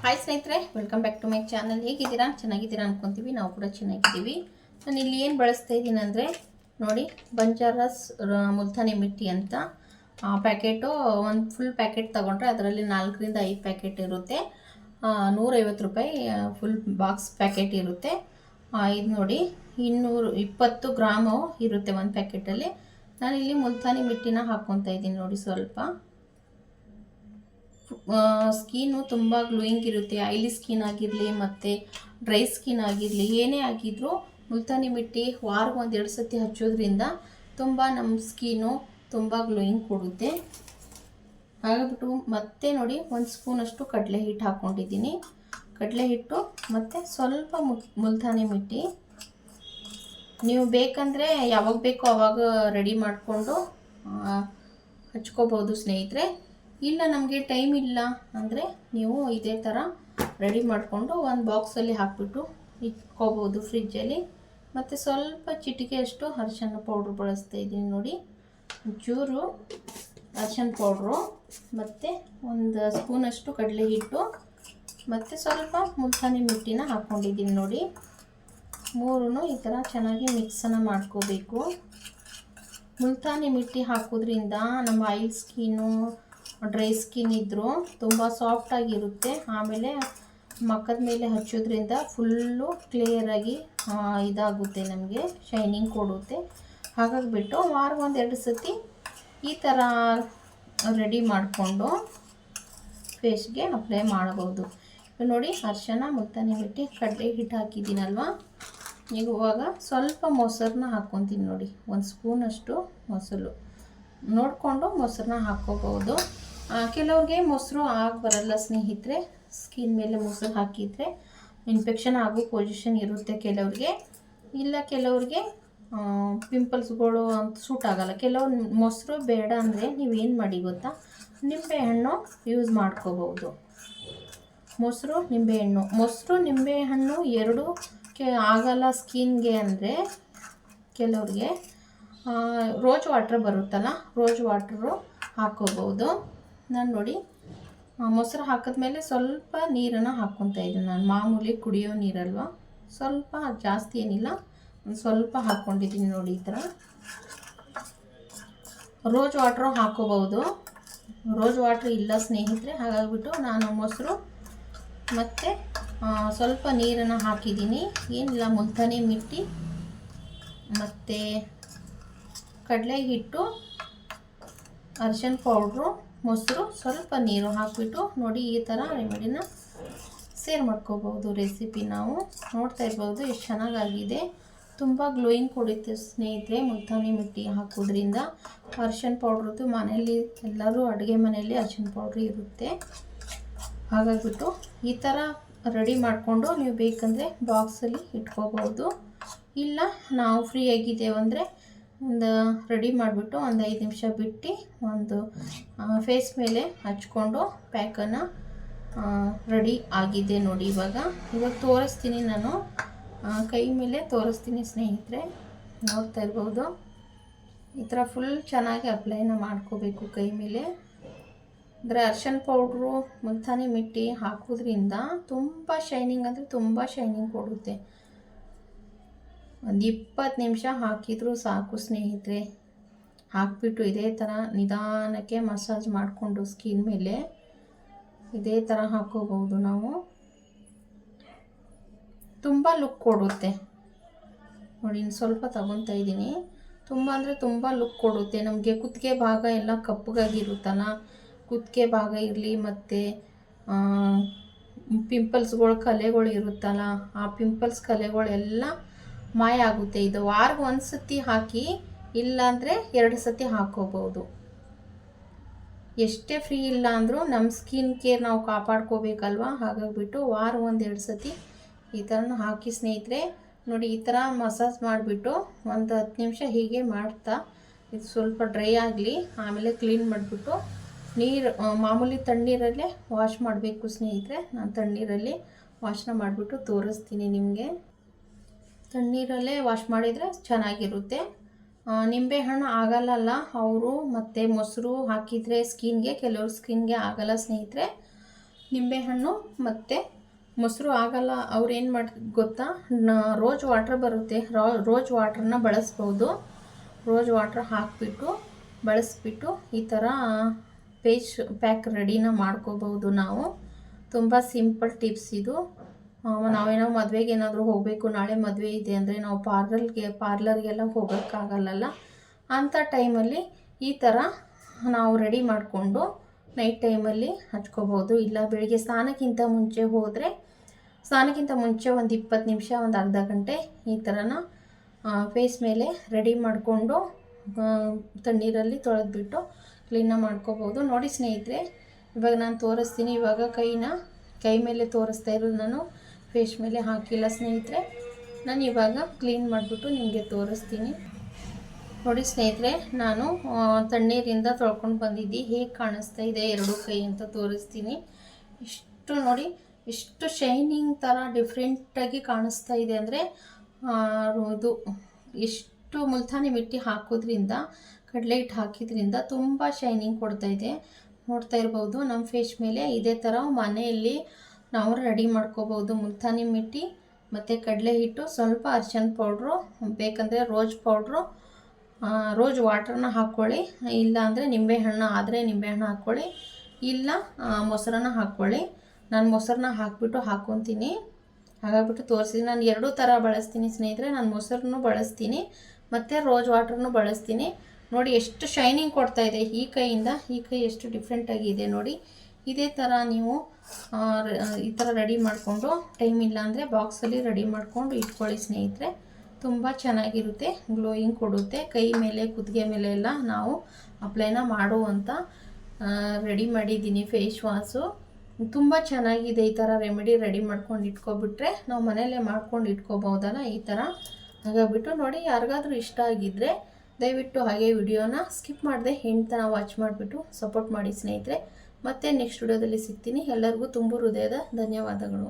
Hi ಸ್ನೇಹಿತರೆ, welcome back to my channel. ಹೇಗಿದ್ದೀರಾ? ಚೆನ್ನಾಗಿದ್ದೀರಾ ಅನ್ಕೊತೀವಿ. ನಾವು ಕೂಡ ಚೆನ್ನಾಗಿದ್ದೀವಿ. ನಾನು ಇಲ್ಲಿ ಏನು ಬಳಸ್ತಾ ಇದ್ದೀನಿ ಅಂದರೆ ನೋಡಿ, ಬಂಜಾರಸ್ ಮುಲ್ತಾನಿ ಮಿಟ್ಟಿ ಅಂತ ಪ್ಯಾಕೆಟು. ಒಂದು ಫುಲ್ ಪ್ಯಾಕೆಟ್ ತೊಗೊಂಡ್ರೆ ಅದರಲ್ಲಿ 4ರಿಂದ 5 ಪ್ಯಾಕೆಟ್ ಇರುತ್ತೆ. 150 ರೂಪಾಯಿ ಫುಲ್ ಬಾಕ್ಸ್ ಪ್ಯಾಕೆಟ್ ಇರುತ್ತೆ. ಇದು ನೋಡಿ 220 ಗ್ರಾಮು ಇರುತ್ತೆ ಒಂದು ಪ್ಯಾಕೆಟಲ್ಲಿ. ನಾನಿಲ್ಲಿ ಮುಲ್ತಾನಿ ಮಿಟ್ಟಿನ ಹಾಕ್ಕೊತಾ ಇದ್ದೀನಿ ನೋಡಿ. ಸ್ವಲ್ಪ ಸ್ಕಿನ್ನು ತುಂಬ ಗ್ಲೋಯಿಂಗ್ ಇರುತ್ತೆ. ಆಯಿಲಿ ಸ್ಕಿನ್ ಆಗಿರಲಿ ಮತ್ತು ಡ್ರೈ ಸ್ಕಿನ್ ಆಗಿರಲಿ, ಏನೇ ಆಗಿದ್ರೂ ಮುಲ್ತಾನಿ ಮಿಟ್ಟಿ ವಾರಕ್ಕೆ 1-2 ಸತಿ ಹಚ್ಚೋದ್ರಿಂದ ತುಂಬ ನಮ್ಮ ಸ್ಕಿನ್ನು ತುಂಬ ಗ್ಲೋಯಿಂಗ್ ಕೊಡುತ್ತೆ. ಹಾಗಾಗ್ಬಿಟ್ಟು ಮತ್ತೆ ನೋಡಿ, 1 ಸ್ಪೂನಷ್ಟು ಕಡಲೆ ಹಿಟ್ಟು ಹಾಕ್ಕೊಂಡಿದ್ದೀನಿ. ಕಡಲೆ ಹಿಟ್ಟು ಮತ್ತು ಸ್ವಲ್ಪ ಮುಲ್ತಾನಿ ಮಿಟ್ಟಿ. ನೀವು ಬೇಕಂದರೆ ಯಾವಾಗ ಬೇಕೋ ಆವಾಗ ರೆಡಿ ಮಾಡಿಕೊಂಡು ಹಚ್ಕೋಬೋದು ಸ್ನೇಹಿತರೆ. ಇಲ್ಲ ನಮಗೆ ಟೈಮ್ ಇಲ್ಲ ಅಂದರೆ ನೀವು ಇದೇ ಥರ ರೆಡಿ ಮಾಡಿಕೊಂಡು ಒಂದು ಬಾಕ್ಸಲ್ಲಿ ಹಾಕಿಬಿಟ್ಟು ಇಟ್ಕೋಬೋದು ಫ್ರಿಜ್ಜಲ್ಲಿ. ಮತ್ತು ಸ್ವಲ್ಪ ಚಿಟಿಕೆಯಷ್ಟು ಅರಿಶಿನ ಪೌಡ್ರ್ ಬಳಸ್ತಾ ಇದ್ದೀನಿ ನೋಡಿ. ಚೂರು ಅರಿಶಿನ ಪೌಡ್ರು ಮತ್ತು 1 ಸ್ಪೂನಷ್ಟು ಕಡಲೆ ಹಿಟ್ಟು ಮತ್ತು ಸ್ವಲ್ಪ ಮುಲ್ತಾನಿ ಮಿಟ್ಟಿನ ಹಾಕ್ಕೊಂಡಿದ್ದೀನಿ ನೋಡಿ. ಮೂರೂ ಈ ಥರ ಚೆನ್ನಾಗಿ ಮಿಕ್ಸನ್ನು ಮಾಡ್ಕೋಬೇಕು. ಮುಲ್ತಾನಿ ಮಿಟ್ಟಿ ಹಾಕೋದ್ರಿಂದ ನಮ್ಮ ಆಯಿಲ್ ಸ್ಕಿನ್ನು, ಡ್ರೈ ಸ್ಕಿನ್ ಇದ್ದರೂ ತುಂಬ ಸಾಫ್ಟಾಗಿರುತ್ತೆ. ಆಮೇಲೆ ಮಕ್ಕದ ಮೇಲೆ ಹಚ್ಚೋದ್ರಿಂದ ಫುಲ್ಲು ಕ್ಲಿಯರಾಗಿ ಇದಾಗುತ್ತೆ, ನಮಗೆ ಶೈನಿಂಗ್ ಕೊಡುತ್ತೆ. ಹಾಗಾಗಿಬಿಟ್ಟು ವಾರಕ್ಕೆ 1-2 ಸತಿ ಈ ಥರ ರೆಡಿ ಮಾಡಿಕೊಂಡು ಫೇಸ್ಗೆ ಅಪ್ಲೈ ಮಾಡಬಹುದು. ನೋಡಿ, ಅರಿಶಿನ, ಮುಲ್ತಾನಿ ಮಿಟ್ಟಿ, ಕಡಲೆ ಹಿಟ್ಟು ಹಾಕಿದ್ದೀನಲ್ವ. ಇವಾಗ ಸ್ವಲ್ಪ ಮೊಸರನ್ನ ಹಾಕ್ಕೊತೀನಿ ನೋಡಿ. 1 ಸ್ಪೂನಷ್ಟು ಮೊಸರು ನೋಡಿಕೊಂಡು ಮೊಸರನ್ನ ಹಾಕ್ಕೋಬೋದು. ಕೆಲವ್ರಿಗೆ ಮೊಸರು ಬರಲ್ಲ ಸ್ನೇಹಿತರೆ. ಸ್ಕಿನ್ ಮೇಲೆ ಮೊಸರು ಹಾಕಿದರೆ ಇನ್ಫೆಕ್ಷನ್ ಆಗೋ ಪೊಸಿಷನ್ ಇರುತ್ತೆ ಕೆಲವ್ರಿಗೆ. ಇಲ್ಲ ಕೆಲವ್ರಿಗೆ ಪಿಂಪಲ್ಸ್ಗಳು ಅಂತ ಸೂಟ್ ಆಗೋಲ್ಲ. ಕೆಲವ್ರು ಮೊಸರು ಬೇಡ ಅಂದರೆ ನೀವೇನು ಮಾಡಿ ಗೊತ್ತಾ, ನಿಂಬೆಹಣ್ಣು ಯೂಸ್ ಮಾಡ್ಕೋಬೋದು. ಮೊಸರು ನಿಂಬೆಹಣ್ಣು ಎರಡೂ ಆಗಲ್ಲ ಸ್ಕಿನ್ಗೆ ಅಂದರೆ ಕೆಲವ್ರಿಗೆ ರೋಸ್ ವಾಟ್ರ್ ಬರುತ್ತಲ್ಲ, ರೋಸ್ ವಾಟ್ರು ಹಾಕ್ಕೋಬೋದು. ನಾನು ನೋಡಿ, ಮೊಸರು ಹಾಕಿದ್ಮೇಲೆ ಸ್ವಲ್ಪ ನೀರನ್ನು ಹಾಕ್ಕೊತಾ ಇದ್ದೀನಿ. ನಾನು ಮಾಮೂಲಿ ಕುಡಿಯೋ ನೀರಲ್ವ, ಸ್ವಲ್ಪ ಜಾಸ್ತಿ ಏನಿಲ್ಲ, ಒಂದು ಸ್ವಲ್ಪ ಹಾಕ್ಕೊಂಡಿದ್ದೀನಿ ನೋಡಿ. ಈ ಥರ ರೋಸ್ ವಾಟ್ರು ಹಾಕ್ಕೋಬೋದು. ರೋಸ್ ವಾಟ್ರ್ ಇಲ್ಲ ಸ್ನೇಹಿತರೆ, ಹಾಗಾಗಿಬಿಟ್ಟು ನಾನು ಮೊಸರು ಮತ್ತು ಸ್ವಲ್ಪ ನೀರನ್ನು ಹಾಕಿದ್ದೀನಿ. ಏನಿಲ್ಲ, ಮುಲ್ತಾನಿ ಮಿಟ್ಟಿ ಮತ್ತು ಕಡಲೆ ಹಿಟ್ಟು, ಅರಿಶಿನ ಪೌಡ್ರು, ಮೊಸರು, ಸ್ವಲ್ಪ ನೀರು ಹಾಕಿಬಿಟ್ಟು ನೋಡಿ ಈ ಥರ ರೆಮಿಡಿನ ಸೇರ್ ಮಾಡ್ಕೋಬೋದು. ರೆಸಿಪಿ ನಾವು ನೋಡ್ತಾ ಇರ್ಬೋದು ಎಷ್ಟು ಚೆನ್ನಾಗಾಗಿದೆ. ತುಂಬ ಗ್ಲೋಯಿಂಗ್ ಕೊಡುತ್ತೆ ಸ್ನೇಹಿತರೆ ಮುಲ್ತಾನಿ ಮಿಟ್ಟಿ ಹಾಕೋದ್ರಿಂದ. ಅರಿಶಿನ ಪೌಡ್ರದ್ದು ಮನೆಯಲ್ಲಿ ಎಲ್ಲರೂ ಅಡುಗೆ ಮನೆಯಲ್ಲಿ ಅರಿಶಿನ ಪೌಡ್ರ್ ಇರುತ್ತೆ. ಹಾಗಾಗಿಬಿಟ್ಟು ಈ ಥರ ರೆಡಿ ಮಾಡಿಕೊಂಡು ನೀವು ಬೇಕಂದರೆ ಬಾಕ್ಸಲ್ಲಿ ಇಟ್ಕೋಬೋದು. ಇಲ್ಲ ನಾವು ಫ್ರೀ ಆಗಿದ್ದೇವಂದರೆ ಒಂದು ರೆಡಿ ಮಾಡಿಬಿಟ್ಟು ಒಂದು 5 ನಿಮಿಷ ಬಿಟ್ಟು ಒಂದು ಫೇಸ್ ಮೇಲೆ ಹಚ್ಕೊಂಡು ಪ್ಯಾಕನ್ನು ರೆಡಿ ಆಗಿದೆ ನೋಡಿ. ಇವಾಗ ತೋರಿಸ್ತೀನಿ, ನಾನು ಕೈ ಮೇಲೆ ತೋರಿಸ್ತೀನಿ ಸ್ನೇಹಿತರೆ. ನೋಡ್ತಾ ಇರ್ಬೋದು, ಈ ಥರ ಫುಲ್ ಚೆನ್ನಾಗಿ ಅಪ್ಲೈನ ಮಾಡ್ಕೋಬೇಕು ಕೈ ಮೇಲೆ. ಅಂದರೆ ಅರಿಶಿನ ಪೌಡ್ರು, ಮುಲ್ತಾನಿ ಮಿಟ್ಟಿ ಹಾಕೋದ್ರಿಂದ ತುಂಬ ಶೈನಿಂಗ್ ಅಂದರೆ ತುಂಬ ಶೈನಿಂಗ್ ಕೊಡುತ್ತೆ. ಒಂದು 20 ನಿಮಿಷ ಹಾಕಿದರೂ ಸಾಕು ಸ್ನೇಹಿತರೆ. ಹಾಕಿಬಿಟ್ಟು ಇದೇ ಥರ ನಿಧಾನಕ್ಕೆ ಮಸಾಜ್ ಮಾಡಿಕೊಂಡು ಸ್ಕಿನ್ ಮೇಲೆ ಇದೇ ಥರ ಹಾಕೋಬಹುದು. ನಾವು ತುಂಬ ಲುಕ್ ಕೊಡುತ್ತೆ ನೋಡಿ. ಇನ್ನು ಸ್ವಲ್ಪ ತಗೊತಾ ಇದ್ದೀನಿ. ತುಂಬ ಅಂದರೆ ತುಂಬ ಲುಕ್ ಕೊಡುತ್ತೆ ನಮಗೆ. ಕುತ್ತಿಗೆ ಭಾಗ ಎಲ್ಲ ಕಪ್ಪಗಾಗಿರುತ್ತಲ್ಲ, ಕುತ್ತಿಗೆ ಭಾಗ ಇರಲಿ ಮತ್ತು ಪಿಂಪಲ್ಸ್ಗಳು, ಕಲೆಗಳು ಇರುತ್ತಲ್ಲ, ಆ ಪಿಂಪಲ್ಸ್ ಕಲೆಗಳೆಲ್ಲ ಮಾಯ ಆಗುತ್ತೆ. ಇದು ವಾರಕ್ಕೆ 1 ಸತಿ ಹಾಕಿ, ಇಲ್ಲಾಂದರೆ 2 ಸತಿ ಹಾಕೋಬೋದು. ಎಷ್ಟೇ ಫ್ರೀ ಇಲ್ಲ ಅಂದರೂ ನಮ್ಮ ಸ್ಕಿನ್ ಕೇರ್ ನಾವು ಕಾಪಾಡ್ಕೋಬೇಕಲ್ವ. ಹಾಗಾಗಿಬಿಟ್ಟು ವಾರ 1-2 ಸತಿ ಈ ಥರ ಹಾಕಿ ಸ್ನೇಹಿತರೆ. ನೋಡಿ, ಈ ಥರ ಮಸಾಜ್ ಮಾಡಿಬಿಟ್ಟು ಒಂದು 10 ನಿಮಿಷ ಹೀಗೆ ಮಾಡ್ತಾ ಇದು ಸ್ವಲ್ಪ ಡ್ರೈ ಆಗಲಿ. ಆಮೇಲೆ ಕ್ಲೀನ್ ಮಾಡಿಬಿಟ್ಟು ನೀರು ಮಾಮೂಲಿ ತಣ್ಣೀರಲ್ಲೇ ವಾಶ್ ಮಾಡಬೇಕು ಸ್ನೇಹಿತರೆ. ನಾನು ತಣ್ಣೀರಲ್ಲಿ ವಾಶನ ಮಾಡಿಬಿಟ್ಟು ತೋರಿಸ್ತೀನಿ ನಿಮಗೆ. ತಣ್ಣೀರಲ್ಲೇ ವಾಶ್ ಮಾಡಿದರೆ ಚೆನ್ನಾಗಿರುತ್ತೆ. ನಿಂಬೆಹಣ್ಣು ಆಗಲ್ಲ ಅವರು, ಮತ್ತು ಮೊಸರು ಹಾಕಿದರೆ ಸ್ಕಿನ್ಗೆ, ಕೆಲವ್ರ ಸ್ಕಿನ್ಗೆ ಆಗಲ್ಲ ಸ್ನೇಹಿತರೆ. ನಿಂಬೆಹಣ್ಣು ಮತ್ತು ಮೊಸರು ಆಗಲ್ಲ ಅವ್ರು ಏನು ಮಾಡಿ ಗೊತ್ತಾ, ರೋಸ್ ವಾಟ್ರ್ ಬರುತ್ತೆ, ರೋಸ್ ವಾಟ್ರನ್ನ ಬಳಸ್ಬೋದು. ರೋಸ್ ವಾಟ್ರ್ ಹಾಕಿಬಿಟ್ಟು ಬಳಸಿಬಿಟ್ಟು ಈ ಥರ ಫೇಸ್ ಪ್ಯಾಕ್ ರೆಡಿನ ಮಾಡ್ಕೋಬೋದು ನಾವು. ತುಂಬ ಸಿಂಪಲ್ ಟಿಪ್ಸ್ ಇದು. ನಾವೇನೋ ಮದುವೆಗೆ ಏನಾದರೂ ಹೋಗಬೇಕು, ನಾಳೆ ಮದುವೆ ಇದೆ ಅಂದರೆ ನಾವು ಪಾರ್ಲರ್ಗೆಲ್ಲ ಹೋಗೋಕ್ಕಾಗಲ್ಲಲ್ಲ, ಅಂಥ ಟೈಮಲ್ಲಿ ಈ ಥರ ನಾವು ರೆಡಿ ಮಾಡಿಕೊಂಡು ನೈಟ್ ಟೈಮಲ್ಲಿ ಹಚ್ಕೋಬೋದು. ಇಲ್ಲ ಬೆಳಿಗ್ಗೆ ಸ್ನಾನಕ್ಕಿಂತ ಮುಂಚೆ ಹೋದರೆ, ಸ್ನಾನಕ್ಕಿಂತ ಮುಂಚೆ ಒಂದು 20 ನಿಮಿಷ, ಒಂದು ಅರ್ಧ ಗಂಟೆ ಈ ಥರನ ಫೇಸ್ ಮೇಲೆ ರೆಡಿ ಮಾಡಿಕೊಂಡು ತಣ್ಣೀರಲ್ಲಿ ತೊಳೆದ್ಬಿಟ್ಟು ಕ್ಲೀನಾಗಿ ಮಾಡ್ಕೋಬೋದು. ನೋಡಿ ಸ್ನೇಹಿತರೆ, ಇವಾಗ ನಾನು ತೋರಿಸ್ತೀನಿ. ಇವಾಗ ಕೈ ಮೇಲೆ ತೋರಿಸ್ತಾ ಇರೋದು, ನಾನು ಫೇಸ್ ಮೇಲೆ ಹಾಕಿಲ್ಲ ಸ್ನೇಹಿತರೆ. ನಾನು ಇವಾಗ ಕ್ಲೀನ್ ಮಾಡಿಬಿಟ್ಟು ನಿಮಗೆ ತೋರಿಸ್ತೀನಿ. ನೋಡಿ ಸ್ನೇಹಿತರೆ, ನಾನು ತಣ್ಣೀರಿಂದ ತೊಳ್ಕೊಂಡು ಬಂದಿದ್ದು ಹೇಗೆ ಕಾಣಿಸ್ತಾ ಇದೆ ಎರಡು ಕೈ ಅಂತ ತೋರಿಸ್ತೀನಿ. ಇಷ್ಟು ನೋಡಿ, ಇಷ್ಟು ಶೈನಿಂಗ್ ಥರ ಡಿಫ್ರೆಂಟಾಗಿ ಕಾಣಿಸ್ತಾ ಇದೆ ಅಂದರೆ ಇದು ಎಷ್ಟು ಮುಲ್ತಾನಿ ಮಿಟ್ಟಿ ಹಾಕೋದ್ರಿಂದ, ಕಡಲೆ ಹಿಟ್ಟು ಹಾಕಿದ್ರಿಂದ ತುಂಬ ಶೈನಿಂಗ್ ಕೊಡ್ತಾಯಿದೆ. ನೋಡ್ತಾ ಇರ್ಬೋದು ನಮ್ಮ ಫೇಸ್ ಮೇಲೆ. ಇದೇ ಥರ ಮನೆಯಲ್ಲಿ ನಾವು ರೆಡಿ ಮಾಡ್ಕೋಬೋದು. ಮುಲ್ತಾನಿ ಮಿಟ್ಟಿ ಮತ್ತು ಕಡಲೆ ಹಿಟ್ಟು, ಸ್ವಲ್ಪ ಅರಿಶಿನ ಪೌಡ್ರು, ಬೇಕಂದರೆ ರೋಸ್ ವಾಟ್ರನ್ನ ಹಾಕ್ಕೊಳ್ಳಿ. ಇಲ್ಲ ಅಂದರೆ ನಿಂಬೆಹಣ್ಣು ಆದರೆ ನಿಂಬೆಹಣ್ಣು ಹಾಕ್ಕೊಳ್ಳಿ, ಇಲ್ಲ ಮೊಸರನ್ನ ಹಾಕ್ಕೊಳ್ಳಿ. ನಾನು ಮೊಸರನ್ನ ಹಾಕ್ಕೊತೀನಿ. ಹಾಗಾಗ್ಬಿಟ್ಟು ತೋರಿಸಿದ್ದೀನಿ. ನಾನು ಎರಡೂ ಥರ ಬಳಸ್ತೀನಿ ಸ್ನೇಹಿತರೆ. ನಾನು ಮೊಸರನ್ನು ಬಳಸ್ತೀನಿ ಮತ್ತು ರೋಸ್ ವಾಟ್ರನ್ನು ಬಳಸ್ತೀನಿ. ನೋಡಿ ಎಷ್ಟು ಶೈನಿಂಗ್ ಕೊಡ್ತಾ ಇದೆ ಈ ಕೈಯಿಂದ. ಈ ಕೈ ಎಷ್ಟು ಡಿಫ್ರೆಂಟಾಗಿದೆ ನೋಡಿ. ಇದೇ ಥರ ನೀವು ಈ ಥರ ರೆಡಿ ಮಾಡಿಕೊಂಡು, ಟೈಮ್ ಇಲ್ಲ ಅಂದರೆ ಬಾಕ್ಸಲ್ಲಿ ರೆಡಿ ಮಾಡಿಕೊಂಡು ಇಟ್ಕೊಳ್ಳಿ ಸ್ನೇಹಿತರೆ. ತುಂಬ ಚೆನ್ನಾಗಿರುತ್ತೆ, ಗ್ಲೋಯಿಂಗ್ ಕೊಡುತ್ತೆ. ಕೈ ಮೇಲೆ, ಕುತ್ತಿಗೆ ಮೇಲೆ ಎಲ್ಲ ನಾವು ಅಪ್ಲೈನ ಮಾಡುವಂಥ ರೆಡಿ ಮಾಡಿದ್ದೀನಿ ಫೇಸ್ ವಾಶು. ತುಂಬ ಚೆನ್ನಾಗಿದೆ. ಈ ಥರ ರೆಮಿಡಿ ರೆಡಿ ಮಾಡ್ಕೊಂಡು ಇಟ್ಕೊಬಿಟ್ರೆ ನಾವು ಮನೆಯಲ್ಲೇ ಮಾಡ್ಕೊಂಡು ಇಟ್ಕೋಬೋದಲ್ಲ ಈ ಥರ. ಹಾಗಾಗ್ಬಿಟ್ಟು ನೋಡಿ, ಯಾರಿಗಾದ್ರೂ ಇಷ್ಟ ಆಗಿದ್ದರೆ ದಯವಿಟ್ಟು ಹಾಗೆ ವಿಡಿಯೋನ ಸ್ಕಿಪ್ ಮಾಡದೆ ಹೆಣ್ಣು ತನಕ ವಾಚ್ ಮಾಡಿಬಿಟ್ಟು ಸಪೋರ್ಟ್ ಮಾಡಿ ಸ್ನೇಹಿತರೆ. ಮತ್ತೆ ನೆಕ್ಸ್ಟ್ ವಿಡಿಯೋದಲ್ಲಿ ಸಿಗ್ತೀನಿ. ಎಲ್ಲರಿಗೂ ತುಂಬ ಹೃದಯದ ಧನ್ಯವಾದಗಳು.